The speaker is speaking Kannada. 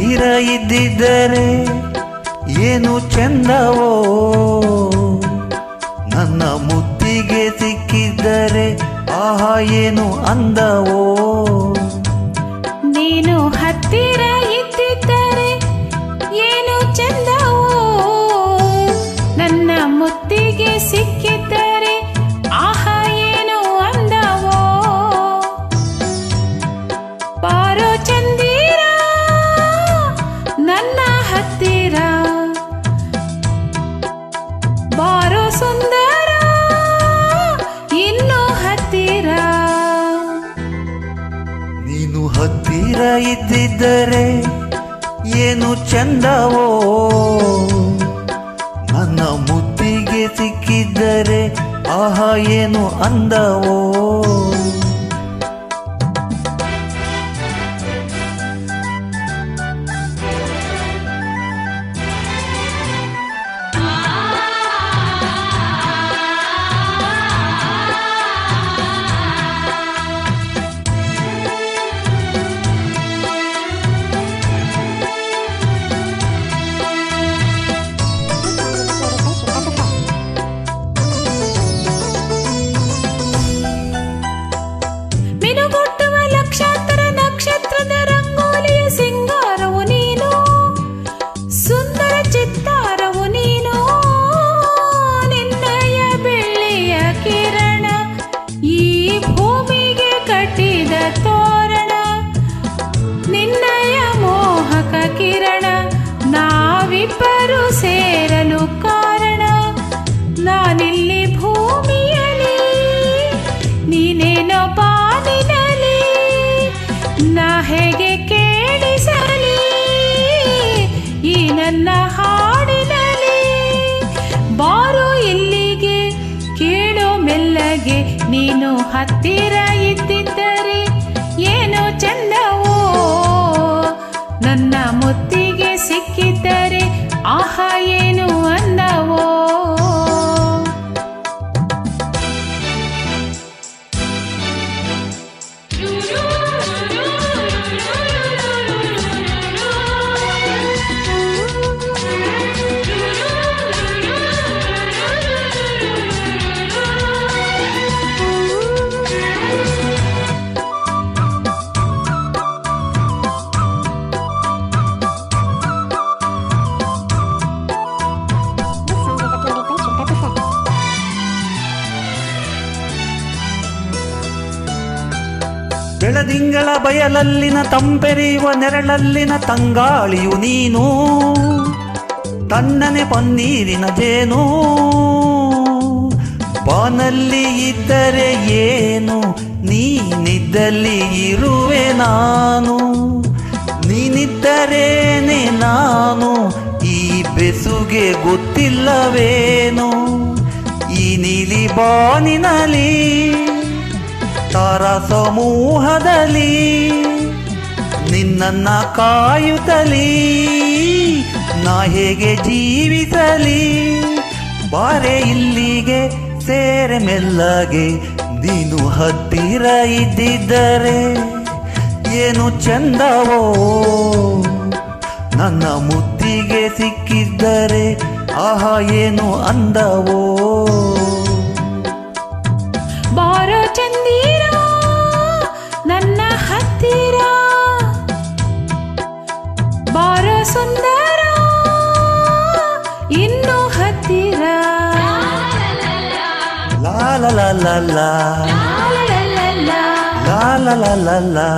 ಹತ್ತಿರ ಇದ್ದಿದ್ದರೆ ಏನು ಚಂದವೋ, ನನ್ನ ಮುತ್ತಿಗೆ ಸಿಕ್ಕಿದ್ದರೆ ಆಹಾ ಏನು ಅಂದವೋ. ನೀನು ಹತ್ತಿರ ಇದ್ದಿದ್ದರೆ ಏನು ಚಂದವೋ, ನನ್ನ ಮುತ್ತಿಗೆ ಸಿಕ್ಕಿದ್ದರೆ ಆಹಾ ಏನು ಅಂದವೋ. ಬಾರೋ ಚಂದಿರ ನನ್ನ ಹತ್ತಿರ, ಬಾರೋ ಸುಂದರ ಇನ್ನು ಹತ್ತಿರ. ನೀನು ಹತ್ತಿರ ಇದ್ದಿದ್ದರೆ ಏನು ಚಂದವೋ, ನನ್ನ ಮುತ್ತಿಗೆ ಸಿಕ್ಕಿದ್ದರೆ ಆಹಾ ಏನು ಅಂದವೋ. ಮಿನುಗುಟ್ಟುವ ಲಕ್ಷಾಂತರ ನಕ್ಷತ್ರದ ರಂಗೋಲಿಯ ಸಿಂಗಾರವು ನೀನು, ಸುಂದರ ಚಿತ್ತಾರವು ನೀನು. ನಿನ್ನಯ ಬೆಳ್ಳಿಯ ಕಿರಣ ಈ ಭೂಮಿಗೆ ಕಟ್ಟಿದ ತೋರಣ, ನಿನ್ನಯ ಮೋಹಕ ಕಿರಣ ನಾವಿಬ್ಬರು ಸೇರಲು ಕಾರಣ. ನಾನಿಲ್ಲಿ ಭೂಮಿಯಲ್ಲಿ, ನೀನೇನೋ ಬಾನಿನಲ್ಲಿ, ನಾ ಹೇಗೆ ಕೇಳಿಸಲಿ ಈ ನನ್ನ ಹಾಡಿನಲ್ಲಿ. ಬಾರೋ ಇಲ್ಲಿಗೆ ಕೇಳೋ ಮೆಲ್ಲಗೆ, ನೀನು ಹತ್ತಿರ ಇದ್ದಿದ್ದರೆ ಏನೋ ಚಂದವೋ, ನನ್ನ ಮುತ್ತಿಗೆ ಸಿಕ್ಕಿದ್ದರೆ ಆಹಾ ಏನು ಅಂದವೋ. ಬೆಳದಿಂಗಳ ಬಯಲಲ್ಲಿನ ತಂಪೆರೆಯುವ ನೆರಳಲ್ಲಿನ ತಂಗಾಳಿಯು ನೀನು, ತಣ್ಣನೆ ಪನ್ನೀರಿನ ಜೇನು. ಬಾನಲ್ಲಿ ಇದ್ದರೆ ಏನು, ನೀನಿದ್ದಲ್ಲಿ ಇರುವೆ ನಾನು, ನೀನಿದ್ದರೇನೆ ನಾನು. ಈ ಬೆಸುಗೆ ಗೊತ್ತಿಲ್ಲವೇನು, ಈ ನೀಲಿ ಬಾನಿನಲ್ಲಿ ತಾರ ಸಮೂಹದಲ್ಲಿ ನಿನ್ನನ್ನ ಕಾಯುತ್ತಲಿ ನಾ ಹೇಗೆ ಜೀವಿಸಲಿ. ಬಾರೆ ಇಲ್ಲಿಗೆ ಸೇರೆ ಮೆಲ್ಲಗೆ, ನೀನು ಹತ್ತಿರ ಇದ್ದಿದ್ದರೆ ಏನು ಚಂದವೋ, ನನ್ನ ಮುತ್ತಿಗೆ ಸಿಕ್ಕಿದ್ದರೆ ಆಹಾ ಏನು ಅಂದವೋ. ಬಾರೋ ಚಂದಿರ ನನ್ನ ಹತ್ತಿರ, ಬಾರೋ ಸುಂದರ ಇನ್ನು ಹತ್ತಿರ. ಲಾ ಲಾ ಲಾ ಲಾ ಲಾ ಲಾ ಲಾ ಲಾ ಲಾ ಲಾ ಲಾ.